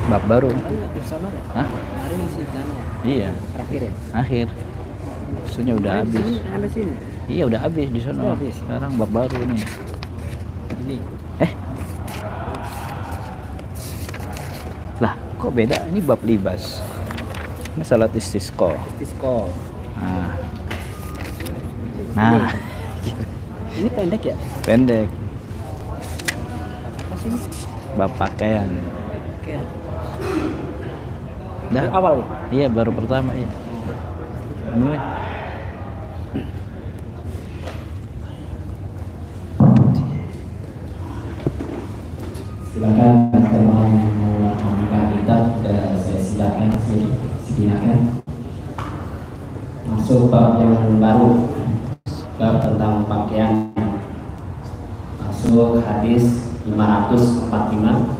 Bab baru. Hah? Iya. Terakhir ya? Akhir. Maksudnya udah habis. Iya udah habis di sana. Sekarang bab baru nih. Ini. Lah, kok beda? Ini bab libas. Ini salat istisqa. Nah. Nah. Ini pendek ya? Pendek. Apa sih? Bab pakaian. Oke. Dah. Awal ya? Iya, baru pertama ya. Ini. Silakan teman membuka kitab dan saya silakan masuk bab yang baru, bab tentang pakaian. Masuk hadis 545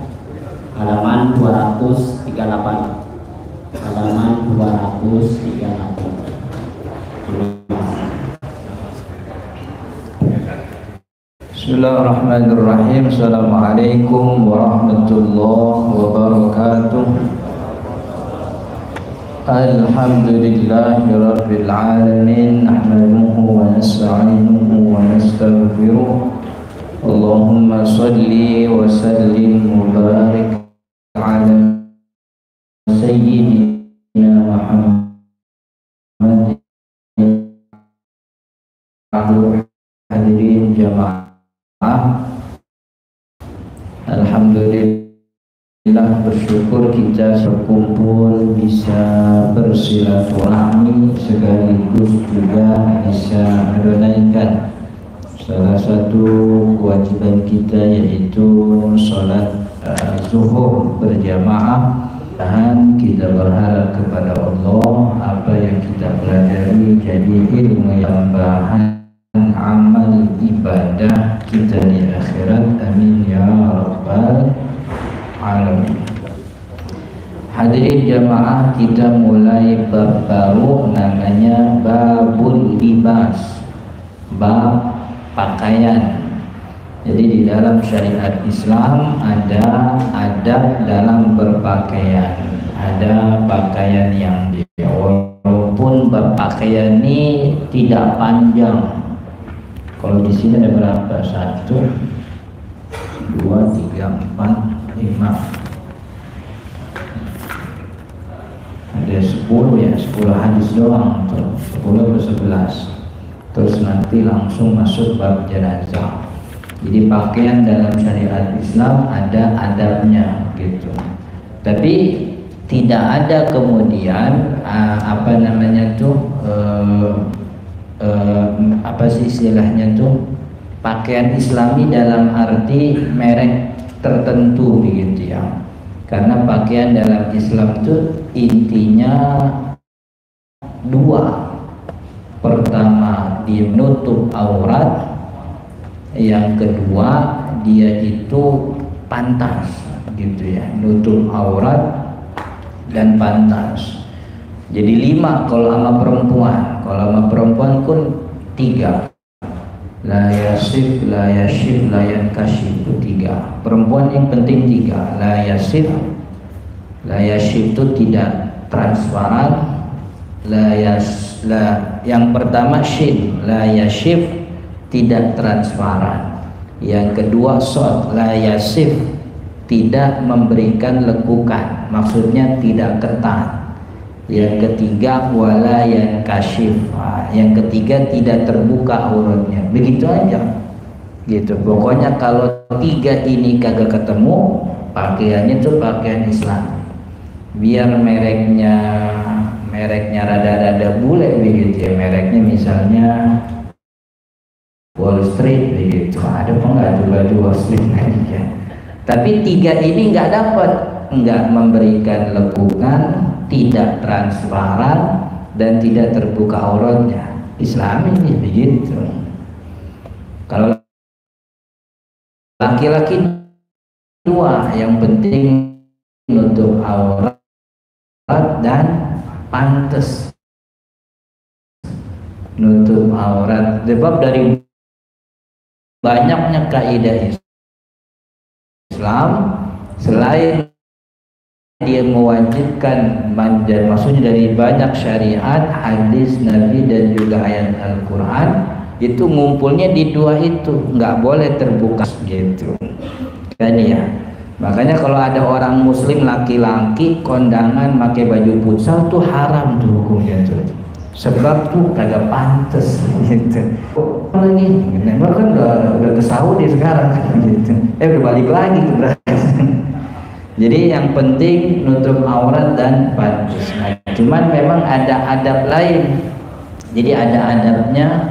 halaman 238 halaman 238. Bismillahirrahmanirrahim. Assalamualaikum warahmatullahi wabarakatuh. Alhamdulillahi rabbil alamin. Nahmaduhu wa nasta'inuhu wa nastaghfiruh. Allahumma salli wa sallim wa barik ala sayyidina Muhammad. Hadirin jamaah, alhamdulillah, bersyukur kita berkumpul bisa bersilaturahmi sekaligus juga bisa menunaikan salah satu kewajiban kita, yaitu sholat zuhur berjamaah. Dan kita berharap kepada Allah apa yang kita pelajari jadi ilmu yang tambahan amal ibadah kita di akhirat. Amin ya rabbal alamin. Hadirin jamaah, kita mulai bab baru namanya babul libas, bab pakaian. Jadi di dalam syariat Islam ada adab dalam berpakaian, ada pakaian yang walaupun berpakaian ini tidak panjang. Kalau di sini ada berapa? 1, 2, 3, 4, 5. Ada 10 ya, 10 hadis doang tuh. 10 atau 11. Terus nanti langsung masuk bab jenazah. Jadi pakaian dalam syariat Islam ada adabnya gitu. Tapi tidak ada kemudian apa namanya tuh apa sih istilahnya tuh, pakaian Islami dalam arti merek tertentu begitu ya. Karena pakaian dalam Islam itu intinya 2. Pertama, dia menutup aurat. Yang kedua, dia itu pantas gitu ya, nutup aurat dan pantas. Jadi 5 kalau sama perempuan. Kalau sama perempuan pun 3. La yasif, la yashif, la yankashif, itu 3. Perempuan yang penting 3. La yasif, la yashif itu tidak transparan. Yang pertama shin, la yashif, tidak transparan. Yang kedua shod, la yasif, tidak memberikan lekukan, maksudnya tidak ketat. Yang ketiga wala yankashif, yang ketiga tidak terbuka auratnya. Begitu aja gitu. Pokoknya kalau 3 ini kagak ketemu, pakaiannya tuh pakaian Islam. Biar mereknya rada-rada bule begitu ya, mereknya misalnya Wall Street begitu. Ada apa enggak tuh baju Wall Street ya? Tapi 3 ini nggak dapat, nggak memberikan lekukan, tidak transparan, dan tidak terbuka auratnya. Islam ini begitu. Kalau laki-laki 2, yang penting nutup aurat dan pantas. Nutup aurat. Sebab dari banyaknya kaidah Islam selain dia mewajibkan dan maksudnya dari banyak syariat, hadis Nabi dan juga ayat Al-Quran, itu ngumpulnya di dua itu, nggak boleh terbuka gitu kan ya. Makanya kalau ada orang muslim laki-laki kondangan pakai baju futsal tuh haram tuh hukumnya tuh, sebab tuh kagak pantas gitu. Lagi nembak kan udah ke Saudi sekarang gitu, udah balik lagi tuh berarti. Jadi yang penting nutup aurat dan pantas. Nah, cuman memang ada adab lain. Jadi ada adabnya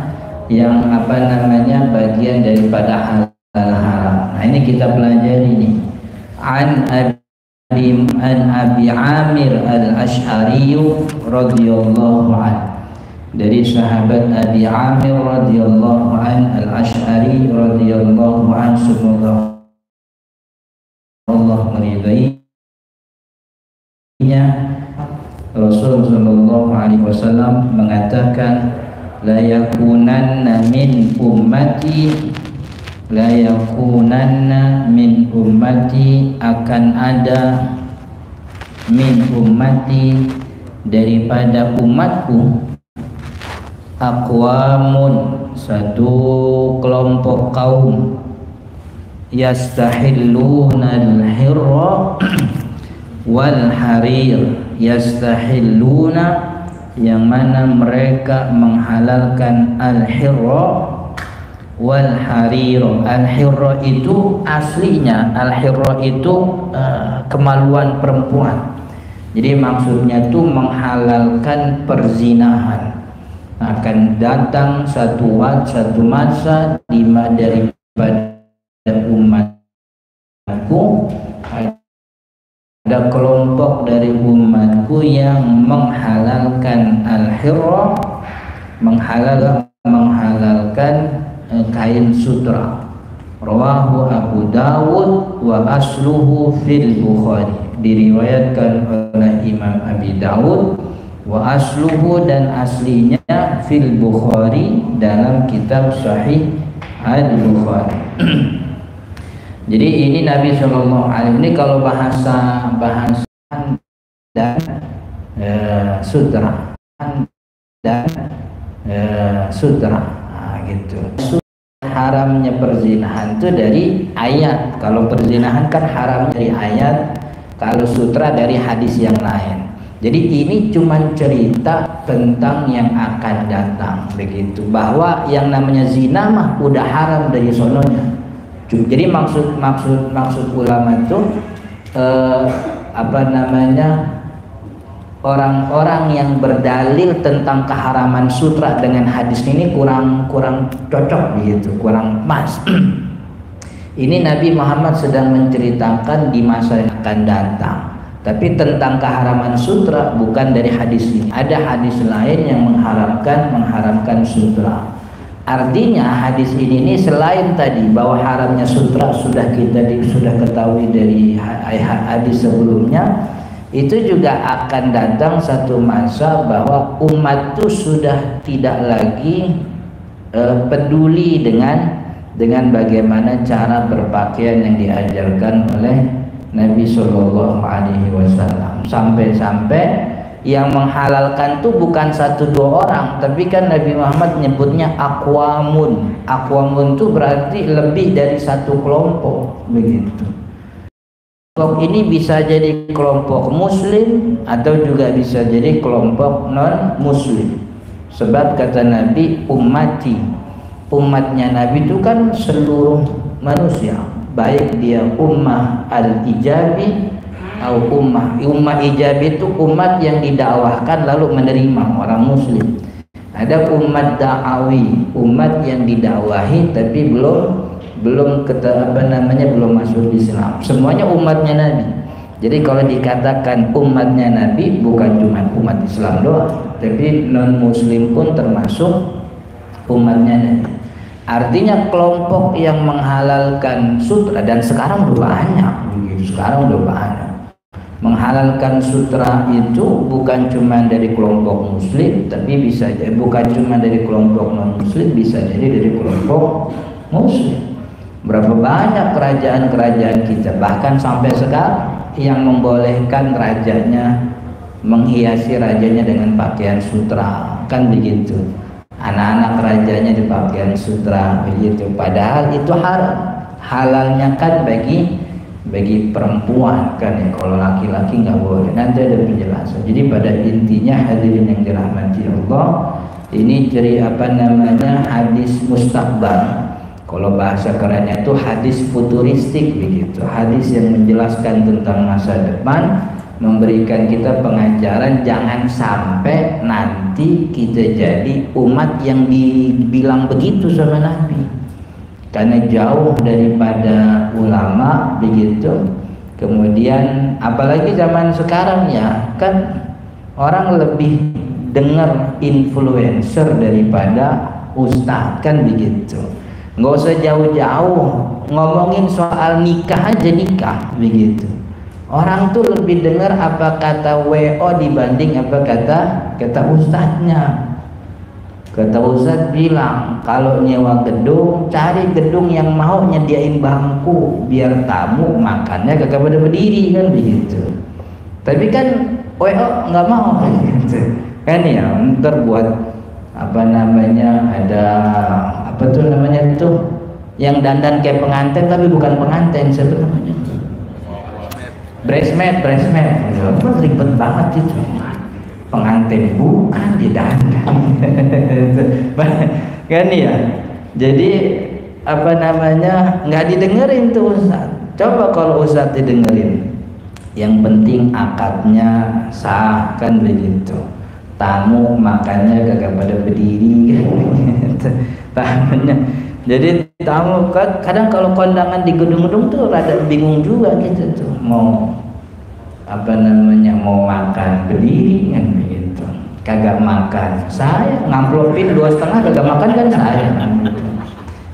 yang apa namanya bagian daripada halal haram. Nah ini kita pelajari nih. An Abi Amir Al-Ash'ari radhiyallahu anhu, dari sahabat Abi Amir radhiyallahu anhu Al-Ash'ari radhiyallahu anhu, semoga Allah meridainya, Rasul sallallahu alaihi wasallam mengatakan, la yakunanna min ummati, la yakunanna min ummati, akan ada min ummati, daripada umatku, aqwamun, satu kelompok kaum, yastahilluna al-hirra wal harir, yastahilluna yang mana mereka menghalalkan al-hirra wal harir. Al-hirra itu aslinya, al-hirra itu kemaluan perempuan. Jadi maksudnya itu menghalalkan perzinahan. Akan datang satu masa di mana daripada umatku, ada kelompok dari umatku yang menghalalkan al-hirra, menghalalkan kain sutra. Rawahu Abu Dawud wa asluhu fil Bukhari, diriwayatkan oleh Imam Abi Dawud, wa asluhu dan aslinya fil Bukhari, dalam kitab Sahih Al-Bukhari. Jadi ini Nabi Shallallahu Alaihi Wasallam ini kalau bahasa dan sutra dan sutra, gitu. Haramnya perzinahan itu dari ayat. Kalau perzinahan kan haram dari ayat, kalau sutra dari hadis yang lain. Jadi ini cuma cerita tentang yang akan datang, begitu. Bahwa yang namanya zina mah udah haram dari sononya. Jadi maksud ulama itu apa namanya, orang-orang yang berdalil tentang keharaman sutra dengan hadis ini kurang cocok begitu, kurang pas. Ini Nabi Muhammad sedang menceritakan di masa yang akan datang. Tapi tentang keharaman sutra bukan dari hadis ini. Ada hadis lain yang mengharamkan sutra. Artinya hadis ini selain tadi bahwa haramnya sutra sudah ketahui dari hadis sebelumnya, itu juga akan datang satu masa bahwa umat itu sudah tidak lagi peduli dengan bagaimana cara berpakaian yang diajarkan oleh Nabi Shallallahu Alaihi Wasallam. Sampai-sampai yang menghalalkan itu bukan satu dua orang, tapi kan Nabi Muhammad nyebutnya aqwamun. Aqwamun itu berarti lebih dari satu kelompok, begitu. Kelompok ini bisa jadi kelompok muslim atau juga bisa jadi kelompok non muslim. Sebab kata Nabi, ummati, umatnya Nabi itu kan seluruh manusia, baik dia ummah al-ijabi atau ummah ijabi, itu umat yang didakwahkan lalu menerima orang muslim. Ada umat da'awi, umat yang didakwahi tapi belum masuk Islam. Semuanya umatnya Nabi. Jadi kalau dikatakan umatnya Nabi bukan cuma umat Islam doang, tapi non muslim pun termasuk umatnya Nabi. Artinya kelompok yang menghalalkan sutra, dan sekarang udah banyak, menghalalkan sutra itu bukan cuma dari kelompok muslim, tapi bisa jadi bukan cuma dari kelompok non muslim, bisa jadi dari kelompok muslim. Berapa banyak kerajaan-kerajaan kita, bahkan sampai sekarang, yang membolehkan rajanya menghiasi rajanya dengan pakaian sutra, kan begitu. Anak-anak rajanya di pakaian sutra begitu, padahal itu haram. Halalnya kan bagi perempuan kan ya, kalau laki-laki nggak boleh. Nanti ada penjelasan. Jadi pada intinya hadirin yang dirahmati Allah, ini ciri hadis mustakbal. Kalau bahasa kerennya itu hadis futuristik begitu, hadis yang menjelaskan tentang masa depan, memberikan kita pengajaran jangan sampai nanti kita jadi umat yang dibilang begitu sama Nabi, karena jauh daripada ulama begitu. Kemudian apalagi zaman sekarang ya kan, orang lebih dengar influencer daripada ustadz kan begitu. Nggak usah jauh-jauh ngomongin soal nikah aja, nikah begitu. Orang tuh lebih dengar apa kata WO dibanding apa kata ustadznya. Kata ustadz bilang kalau nyewa gedung, cari gedung yang mau nyediain bangku biar tamu makannya kagak pada berdiri kan begitu. Tapi kan WO nggak mau gitu. Kan ya, ntar buat ada apa tuh namanya itu yang dandan kayak pengantin tapi bukan pengantin, siapa namanya? Bridesmaid. Ribet banget itu. Pengantin bukan didandan. Kan ya. Jadi nggak didengerin tuh Ustaz. Coba kalau Ustaz didengerin. Yang penting akadnya sah kan begitu. Tamu makannya kagak pada berdiri kan. Tamunya. Jadi tamu kadang kalau kondangan di gedung-gedung tuh rada bingung juga gitu tuh, mau mau makan berdiri kan begitu. Kagak makan, saya ngamplopin 2,5 kagak makan kan saya.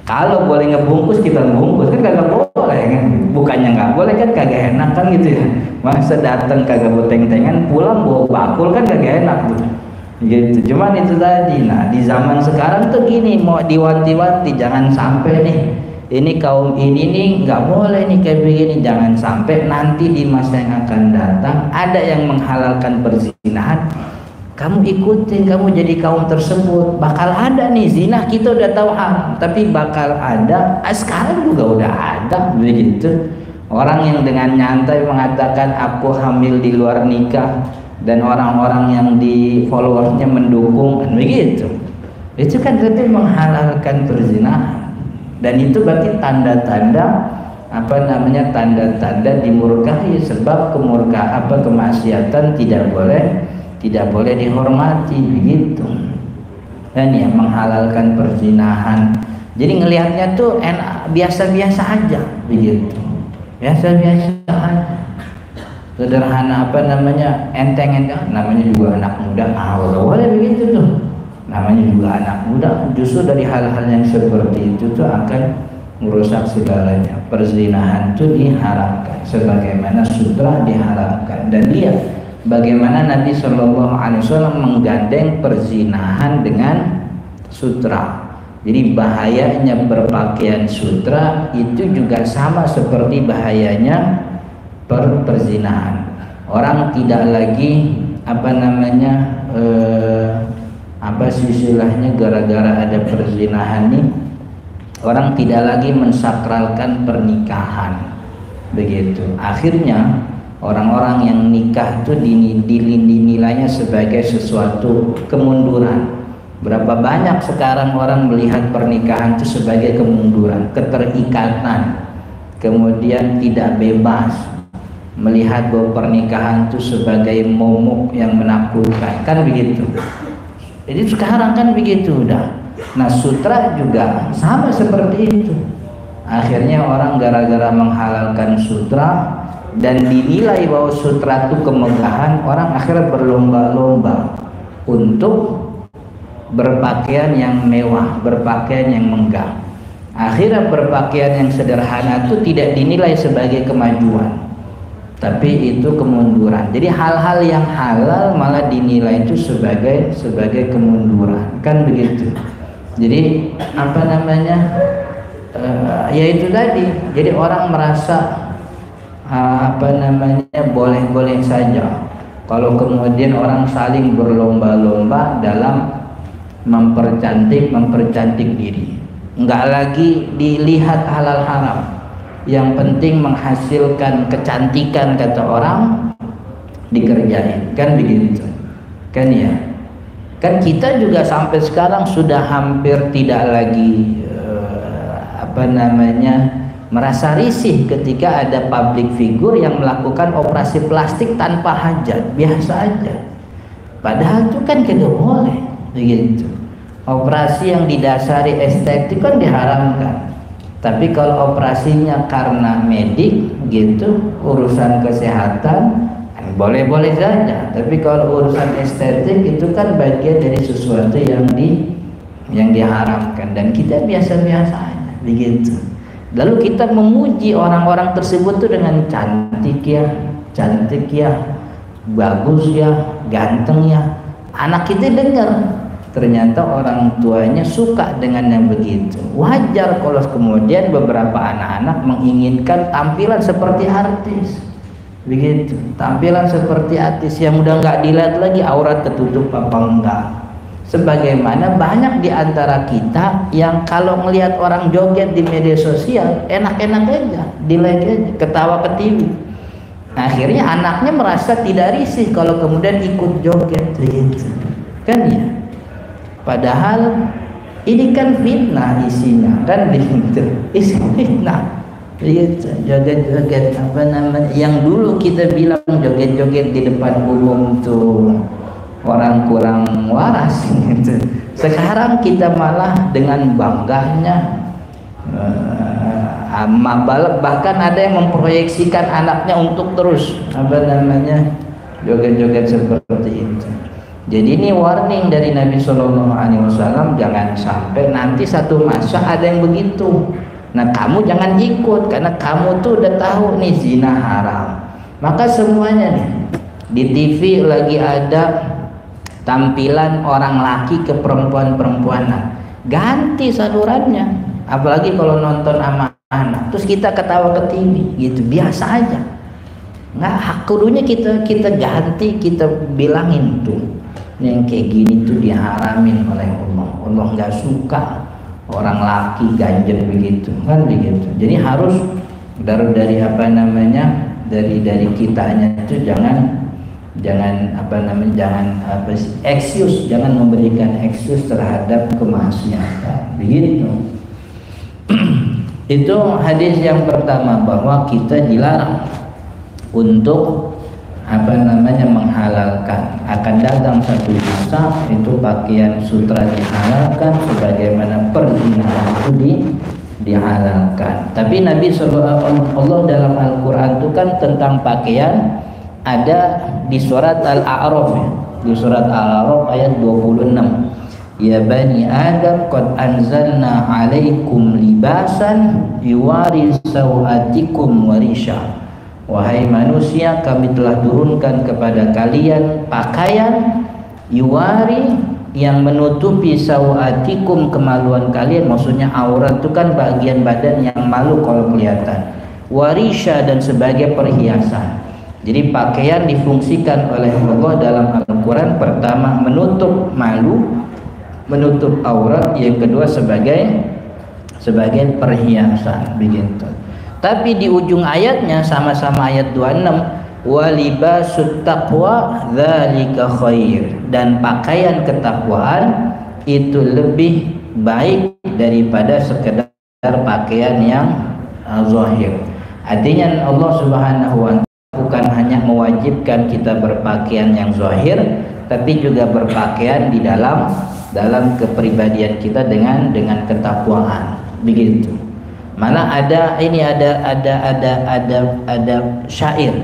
Kalau boleh ngebungkus kita ngebungkus kan kagak boleh kan. Bukannya nggak boleh kan kagak enak kan gitu ya. Masa datang kagak boteng-tengan pulang bawa bakul kan kagak enak tuh. Gitu. Cuman itu tadi. Nah, di zaman sekarang tuh gini, mau diwanti-wanti jangan sampai nih. Ini kaum ini nih nggak boleh nih kayak begini, jangan sampai nanti di masa yang akan datang ada yang menghalalkan perzinahan. Kamu ikutin, kamu jadi kaum tersebut, bakal ada nih zina, kita udah tahu haram, tapi bakal ada. Sekarang juga udah ada begitu. Orang yang dengan nyantai mengatakan aku hamil di luar nikah, dan orang-orang yang di followersnya mendukung kan begitu. Itu kan berarti menghalalkan perzinahan, dan itu berarti tanda-tanda tanda-tanda dimurkai, sebab kemaksiatan tidak boleh dihormati begitu. Dan ya menghalalkan perzinahan, jadi ngelihatnya tuh enak, biasa-biasa aja begitu, biasa-biasa aja, sederhana, enteng-enteng, namanya juga anak muda, boleh begitu tuh, namanya juga anak muda. Justru dari hal-hal yang seperti itu tuh akan merusak segalanya. Perzinahan itu diharamkan, sebagaimana sutra diharamkan. Dan lihat bagaimana Nabi Shallallahu Alaihi Wasallam menggandeng perzinahan dengan sutra. Jadi bahayanya berpakaian sutra itu juga sama seperti bahayanya perzinahan. Orang tidak lagi istilahnya, gara-gara ada perzinahan nih, orang tidak lagi mensakralkan pernikahan begitu. Akhirnya orang-orang yang nikah itu dinilainya sebagai sesuatu kemunduran. Berapa banyak sekarang orang melihat pernikahan itu sebagai kemunduran, keterikatan, kemudian tidak bebas, melihat bahwa pernikahan itu sebagai momok yang menakutkan, kan begitu. Jadi sekarang kan begitu udah. Nah, sutra juga sama seperti itu. Akhirnya orang gara-gara menghalalkan sutra dan dinilai bahwa sutra itu kemegahan, orang akhirnya berlomba-lomba untuk berpakaian yang mewah, berpakaian yang megah. Akhirnya berpakaian yang sederhana itu tidak dinilai sebagai kemajuan, tapi itu kemunduran. Jadi hal-hal yang halal malah dinilai itu sebagai kemunduran, kan begitu. Jadi yaitu tadi, jadi orang merasa boleh-boleh saja kalau kemudian orang saling berlomba-lomba dalam mempercantik diri, enggak lagi dilihat halal haram, yang penting menghasilkan kecantikan kata orang dikerjain, kan begitu kan ya. Kan kita juga sampai sekarang sudah hampir tidak lagi merasa risih ketika ada public figure yang melakukan operasi plastik tanpa hajat, biasa aja. Padahal itu kan tidak boleh begitu. Operasi yang didasari estetik kan diharamkan. Tapi kalau operasinya karena medik gitu, urusan kesehatan boleh-boleh saja. Tapi kalau urusan estetik itu kan bagian dari sesuatu yang diharamkan, dan kita biasa-biasa aja begitu. Lalu kita memuji orang-orang tersebut tuh dengan cantik ya, bagus ya, ganteng ya. Anak kita dengar, ternyata orang tuanya suka dengan yang begitu. Wajar kalau kemudian beberapa anak-anak menginginkan tampilan seperti artis, begitu. Tampilan seperti artis yang udah nggak dilihat lagi aurat ketutup apa enggak. Sebagaimana banyak di antara kita yang kalau melihat orang joget di media sosial enak-enak aja, di-like aja, ketawa ke TV. Akhirnya anaknya merasa tidak risih kalau kemudian ikut joget gitu. Kan ya? Padahal ini kan fitnah isinya, kan begitu. Isi fitnah. Begitu, joget-joget yang dulu kita bilang joget-joget di depan umum tuh orang kurang waras gitu. Sekarang kita malah dengan bangganya bahkan ada yang memproyeksikan anaknya untuk terus joget-joget seperti itu. Jadi ini warning dari Nabi Shallallahu Alaihi Wasallam, jangan sampai nanti satu masa ada yang begitu. Nah, kamu jangan ikut karena kamu tuh udah tahu nih zina haram. Maka semuanya nih di TV lagi ada tampilan orang laki ke perempuan-perempuanan, ganti salurannya. Apalagi kalau nonton sama anak, terus kita ketawa ke TV gitu, biasa aja. Nggak, hak kudunya kita ganti, kita bilangin tuh yang kayak gini tuh diharamin oleh Allah. Allah nggak suka orang laki ganjen begitu, kan begitu. Jadi harus dari kitanya itu jangan excuse, jangan memberikan excuse terhadap kemaksiatan begitu. Itu hadis yang pertama, bahwa kita dilarang untuk menghalalkan. Akan datang satu masa itu pakaian sutra dihalalkan sebagaimana perzinahan itu dihalalkan. Tapi Nabi SAW dalam Al-Quran itu kan tentang pakaian ada di surat Al-A'raf ya. Di surat Al-A'raf ayat 26. Ya bani Adam qad anzalna 'alaikum libasan yuwari sawatikum warisha. Wahai manusia, kami telah turunkan kepada kalian pakaian yuwari yang menutupi sawatikum, kemaluan kalian. Maksudnya aurat itu kan bagian badan yang malu kalau kelihatan. Warisha, dan sebagai perhiasan. Jadi pakaian difungsikan oleh Allah dalam Al-Quran, pertama menutup malu, menutup aurat, yang kedua sebagai perhiasan begitu. Tapi di ujung ayatnya sama-sama ayat 26, walibasut taqwa dzalika khair, dan pakaian ketakwaan itu lebih baik daripada sekedar pakaian yang zahir. Artinya Allah Subhanahu wa ta'ala bukan hanya mewajibkan kita berpakaian yang zahir, tapi juga berpakaian di dalam kepribadian kita dengan ketakwaan begitu. Malah ada syair,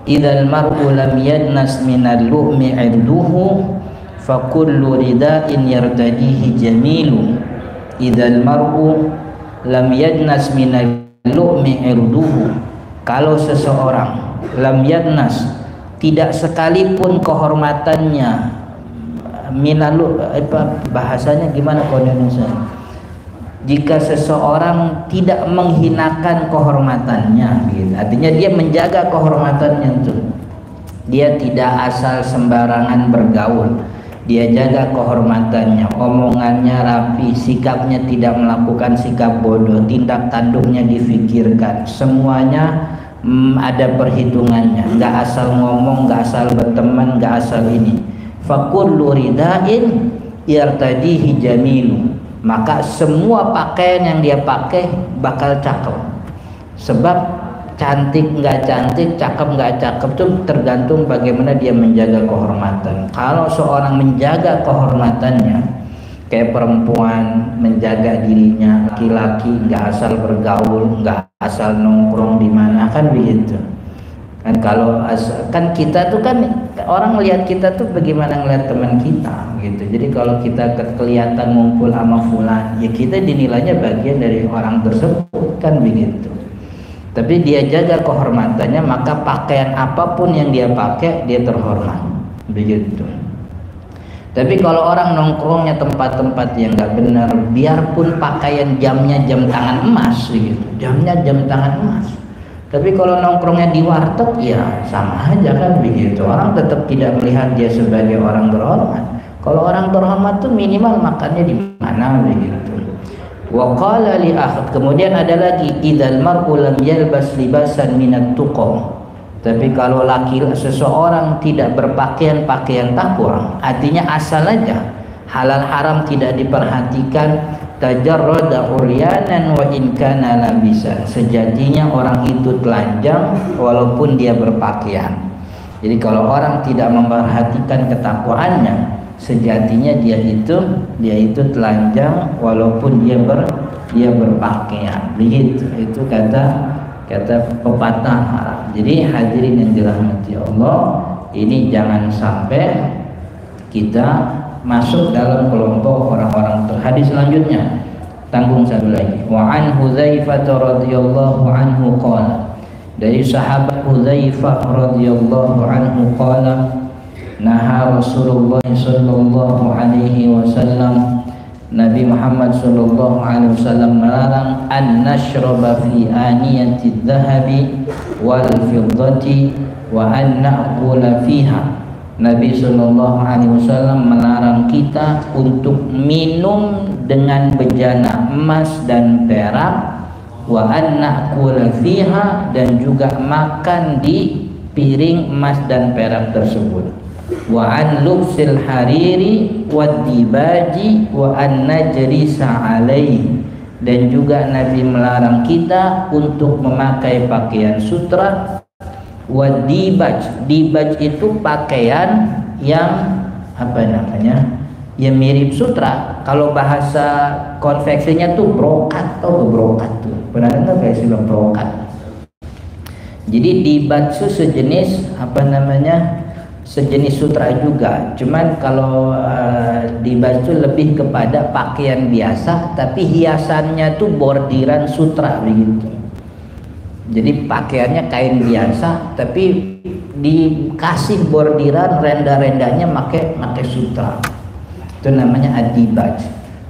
idzal mar'u lam yadnas minal lu'mi 'irduhu fa kullu rida'in yartadihi jamilu. Idzal mar'u lam yadnas minal lu'mi 'irduhu, kalau seseorang lam yadnas, tidak sekalipun kehormatannya, minalu bahasanya gimana kalau Indonesia, jika seseorang tidak menghinakan kehormatannya, gitu. Artinya dia menjaga kehormatannya itu. Dia tidak asal sembarangan bergaul. Dia jaga kehormatannya, omongannya rapi, sikapnya tidak melakukan sikap bodoh, tindak tanduknya difikirkan, semuanya ada perhitungannya, nggak asal ngomong, nggak asal berteman, nggak asal ini. Fakullu ridain yartadihi jamilu, maka semua pakaian yang dia pakai bakal cakep. Sebab cantik nggak cantik, cakep nggak cakep itu tergantung bagaimana dia menjaga kehormatan. Kalau seorang menjaga kehormatannya, kayak perempuan menjaga dirinya, laki-laki nggak asal bergaul, nggak asal nongkrong di mana, kan begitu. Kan kalau kan kita tuh kan orang lihat kita tuh bagaimana ngeliat teman kita gitu. Jadi kalau kita kelihatan ngumpul sama fulan, ya kita dinilainya bagian dari orang tersebut, kan begitu. Tapi dia jaga kehormatannya, maka pakaian apapun yang dia pakai dia terhormat, begitu. Tapi kalau orang nongkrongnya tempat-tempat yang nggak benar, biarpun pakaian jamnya jam tangan emas gitu, jamnya jam tangan emas, tapi kalau nongkrongnya di warteg ya sama aja, kan begitu. Orang tetap tidak melihat dia sebagai orang terhormat. Kalau orang terhormat tuh minimal makannya di mana, begitu. Wa qala li akhad, kemudian ada lagi, idzal mar'u lam yalbas libasan minat tuqa. Tapi kalau seseorang tidak berpakaian pakaian takwa, artinya asal aja halal haram tidak diperhatikan, tajarrada uryanan wa in kana labisan, sejatinya orang itu telanjang walaupun dia berpakaian. Jadi kalau orang tidak memperhatikan ketakwaannya, sejatinya dia itu telanjang walaupun dia berpakaian, begitu. Itu kata pepatah Arab. Jadi hadirin yang dirahmati Allah, ini jangan sampai kita masuk dalam kelompok orang-orang hadis selanjutnya. Tanggung satu lagi. Wa an Hudzaifah radhiyallahu anhu qala, dari sahabat Hudzaifah radhiyallahu anhu qala, naha Rasulullah sallallahu alaihi wasallam, Nabi Muhammad sallallahu alaihi wasallam melarang an nashraba fi aniyati dhahabi wal fiddati wa an na'kula fiha. Nabi sallallahu alaihi wasallam melarang kita untuk minum dengan bejana emas dan perak, wa an na'kula fiha, dan juga makan di piring emas dan perak tersebut. Wa an lubsil hariri wad dibaji wa an najrisa alaihi, dan juga Nabi melarang kita untuk memakai pakaian sutra. Wad dibaj, dibaj itu pakaian yang apa namanya, yang mirip sutra. Kalau bahasa konveksinya tuh brokat, atau brokat tuh pernah dengar kayak istilah brokat. Jadi dibaj itu sejenis apa namanya, sejenis sutra juga, cuman kalau dibaj itu lebih kepada pakaian biasa, tapi hiasannya tuh bordiran sutra begitu. Jadi pakaiannya kain biasa, tapi dikasih bordiran renda-rendanya pakai sutra. Itu namanya ad-dibaj.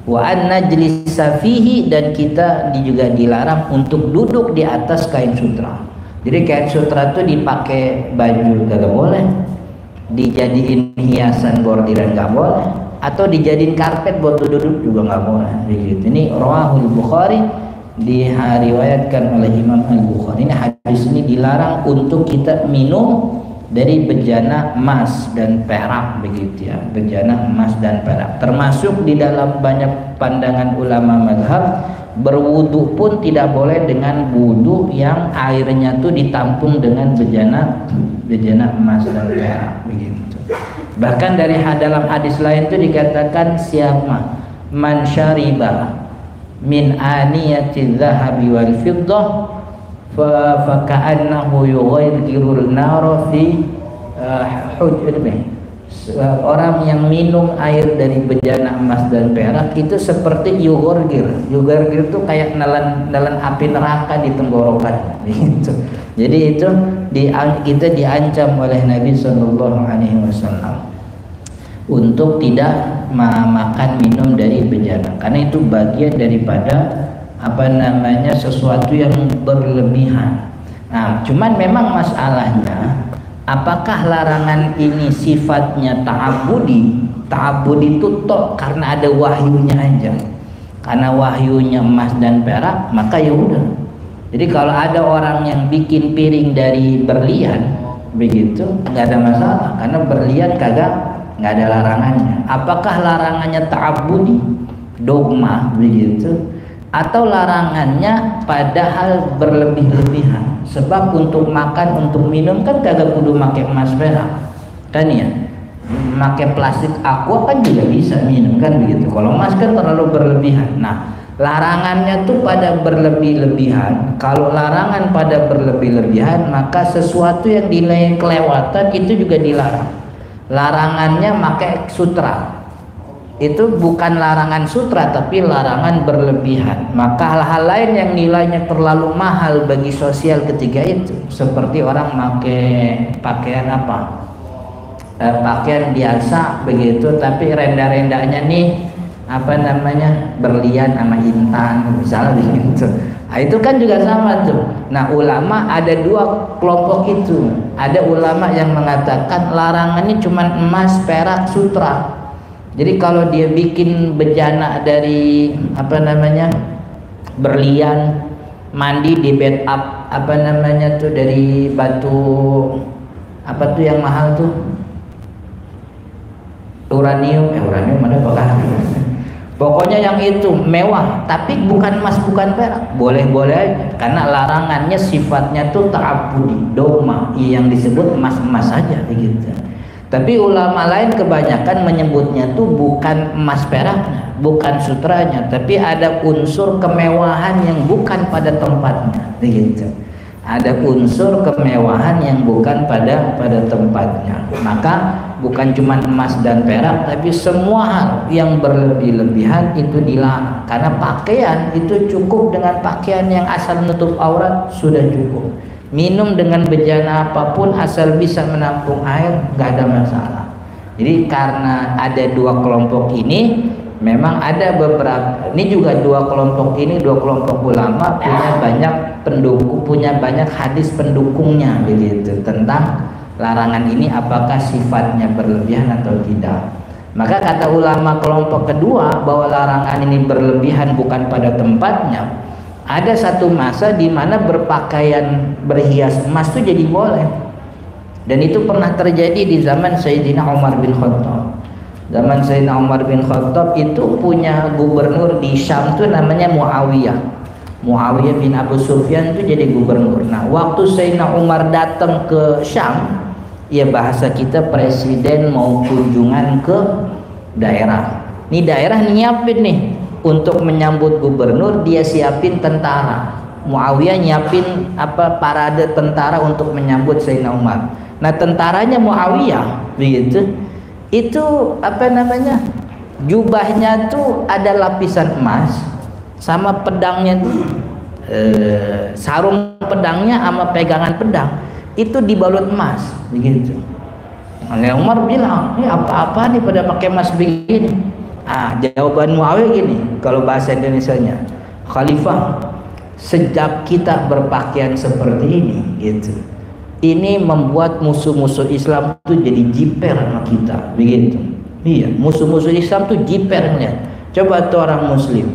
Wa an najlisa fihi, dan kita juga dilarang untuk duduk di atas kain sutra. Jadi kain sutra itu dipakai baju gak boleh, dijadiin hiasan bordiran nggak boleh, atau dijadiin karpet buat duduk juga nggak boleh. Begitu. Ini Rawahul Bukhari, diriwayatkan oleh Imam Al-Bukhari. Ini hadis ini dilarang untuk kita minum dari bejana emas dan perak, begitu ya, bejana emas dan perak. Termasuk di dalam banyak pandangan ulama mazhab, berwudu pun tidak boleh dengan wudu yang airnya tuh ditampung dengan bejana emas dan perak, begitu. Bahkan dari dalam hadis lain itu dikatakan, siapa man syariba min aniyati dhahabi wal fiddah fa ka'annahu yughayrul nar fi hujrihi. Orang yang minum air dari bejana emas dan perak itu seperti yugorgir. Yugorgir itu kayak nelan api neraka di tenggorokan, gitu. Jadi itu kita diancam oleh Nabi Sallallahu Alaihi Wasallam. untuk tidak makan minum dari bejana, karena itu bagian daripada sesuatu yang berlebihan. Nah, cuman memang masalahnya apakah larangan ini sifatnya ta'abudi? Ta'abudi itu tok karena ada wahyunya aja. Karena wahyunya emas dan perak, maka ya udah. Jadi kalau ada orang yang bikin piring dari berlian, begitu nggak ada masalah, karena berlian nggak ada larangannya. Apakah larangannya ta'abudi, dogma begitu, atau larangannya padahal berlebih-lebihan? Sebab untuk makan, untuk minum kan kagak kudu pakai emas perak, kan ya? Pakai plastik aqua kan juga bisa minum kan begitu. Kalau emas kan terlalu berlebihan. Nah, larangannya tuh pada berlebih-lebihan. Kalau larangan pada berlebih-lebihan, maka sesuatu yang dinilai kelewatan itu juga dilarang. Larangannya pakai sutra, itu bukan larangan sutra tapi larangan berlebihan. Maka hal-hal lain yang nilainya terlalu mahal bagi sosial ketika itu, seperti orang pakai pakaian pakaian biasa begitu, tapi renda-rendanya nih berlian sama intan misalnya begitu. Nah, itu kan juga sama tuh. Nah, ulama ada dua kelompok itu. Ada ulama yang mengatakan larangannya cuma emas, perak, sutra. Jadi kalau dia bikin bejana dari berlian, mandi di bed up dari batu yang mahal tuh, uranium ada apa? Pokoknya yang itu mewah, tapi bukan emas, bukan perak, boleh-boleh aja, karena larangannya sifatnya tuh ta'abudi, dogma, yang disebut emas-emas saja begitu. Tapi ulama lain kebanyakan menyebutnya tuh bukan emas peraknya, bukan sutranya, tapi ada unsur kemewahan yang bukan pada tempatnya begitu. Ada unsur kemewahan yang bukan pada tempatnya. Maka bukan cuma emas dan perak, tapi semua hal yang berlebih-lebihan itu dilarang. Karena pakaian itu cukup dengan pakaian yang asal menutup aurat sudah cukup. Minum dengan bejana apapun asal bisa menampung air nggak ada masalah. Jadi karena ada dua kelompok ini, memang ada beberapa, ini juga dua kelompok ulama punya banyak pendukung, punya banyak hadis pendukungnya begitu tentang larangan ini apakah sifatnya berlebihan atau tidak. Maka kata ulama kelompok kedua bahwa larangan ini berlebihan bukan pada tempatnya. Ada satu masa di mana berpakaian berhias emas itu jadi boleh, dan itu pernah terjadi di zaman Sayyidina Umar bin Khattab. Zaman Sayyidina Umar bin Khattab itu punya gubernur di Syam itu namanya Muawiyah bin Abu Sufyan itu jadi gubernur. Nah, waktu Sayyidina Umar datang ke Syam, ya bahasa kita presiden mau kunjungan ke daerah. Ini daerah nyiapin nih untuk menyambut gubernur, dia siapin tentara. Muawiyah nyiapin parade tentara untuk menyambut Sayyidina Umar. Nah, tentaranya Muawiyah begitu. Itu jubahnya tuh ada lapisan emas, sama pedangnya tuh sarung pedangnya sama pegangan pedang itu dibalut emas begitu. Nah, Umar bilang, ini apa-apa nih pada pakai emas begini? Jawaban Muawiyah gini, kalau bahasa Indonesianya, Khalifah, sejak kita berpakaian seperti ini gitu, ini membuat musuh-musuh Islam itu jadi jiper sama kita begitu. Iya, musuh-musuh Islam tuh jiper ngeliat. Coba tuh orang muslim,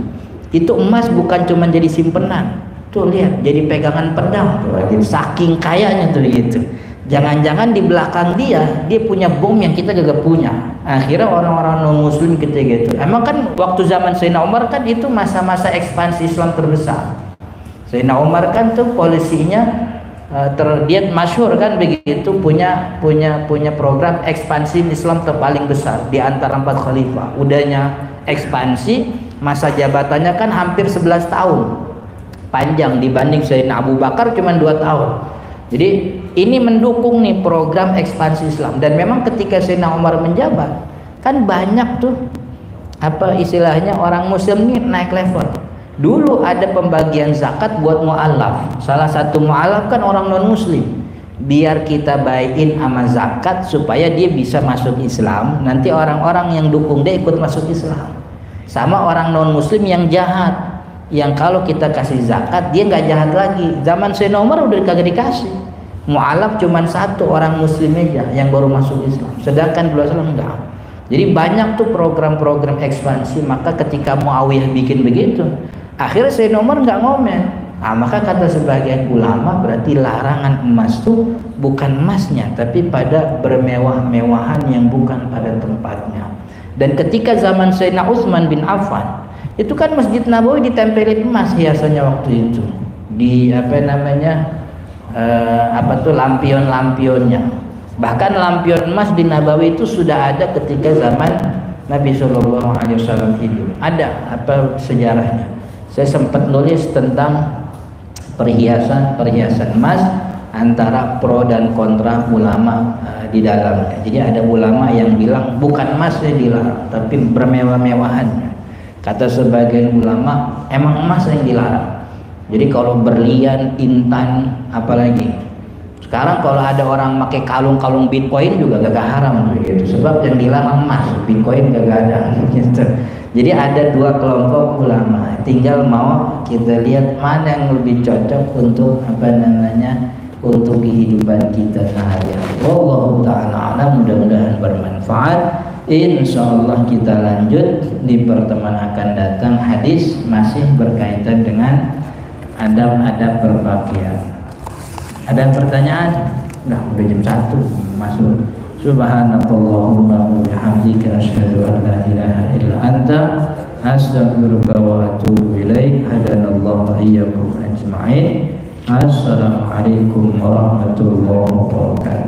itu emas bukan cuma jadi simpenan, tuh lihat jadi pegangan pedang tuh lagi, saking kayanya tuh gitu. Jangan-jangan di belakang dia punya bom yang kita gak punya. Akhirnya orang-orang non muslim kita gitu. Emang kan waktu zaman Sayyidina Umar kan itu masa-masa ekspansi Islam terbesar. Sayyidina Umar kan tuh polisinya dia masyhur kan begitu, punya program ekspansi Islam terpaling besar di antara 4 khalifah. Udahnya ekspansi, masa jabatannya kan hampir 11 tahun. Panjang dibanding Sayyidina Abu Bakar cuma 2 tahun. Jadi ini mendukung nih program ekspansi Islam. Dan memang ketika Sayyidina Umar menjabat, kan banyak tuh istilahnya orang muslim nih naik level. Dulu ada pembagian zakat buat mu'alaf. Salah satu mu'alaf kan orang non muslim. biar kita baikin sama zakat supaya dia bisa masuk Islam. Nanti orang-orang yang dukung dia ikut masuk Islam. Sama orang non muslim yang jahat, yang kalau kita kasih zakat dia nggak jahat lagi. Zaman Sayyidina Umar udah kagak dikasih. Mu'alaf cuma satu orang muslim aja yang baru masuk Islam, sedangkan dua enggak. Jadi banyak tuh program-program ekspansi. Maka ketika Muawiyah bikin begitu, akhirnya Sayyidina Umar nggak ngomen. Nah, maka kata sebagian ulama berarti larangan emas tuh bukan emasnya, tapi pada bermewah-mewahan yang bukan pada tempatnya. Dan ketika zaman Sayyidina Utsman bin Affan, itu kan Masjid Nabawi ditempelin emas hiasannya waktu itu. Di lampion-lampionnya. Bahkan lampion emas di Nabawi itu sudah ada ketika zaman Nabi SAW hidup. Ada sejarahnya. Saya sempat nulis tentang perhiasan emas antara pro dan kontra ulama di dalamnya. Jadi ada ulama yang bilang bukan emasnya dilarang, tapi bermewah-mewahannya. Kata sebagian ulama emang emas yang dilarang. Jadi kalau berlian, intan, apalagi sekarang kalau ada orang pakai kalung-kalung Bitcoin juga gak haram gitu. Sebab yang dilarang emas, Bitcoin gak ada gitu. Jadi ada dua kelompok ulama, tinggal mau kita lihat mana yang lebih cocok untuk untuk kehidupan kita sehari-hari. Wallahu ta'ala alam, mudah-mudahan bermanfaat. Insyaallah kita lanjut di pertemuan akan datang. Hadis masih berkaitan dengan adab-adab berpakaian. Ada pertanyaan? Nah, udah jam 1 masuk. Subhanakallahumma wa bihamdika asyhadu an la ilaha illa anta astaghfiruka wa atubu ilaik. Hadanallahu wa iyyakum ajma'in. Assalamualaikum warahmatullahi wabarakatuh.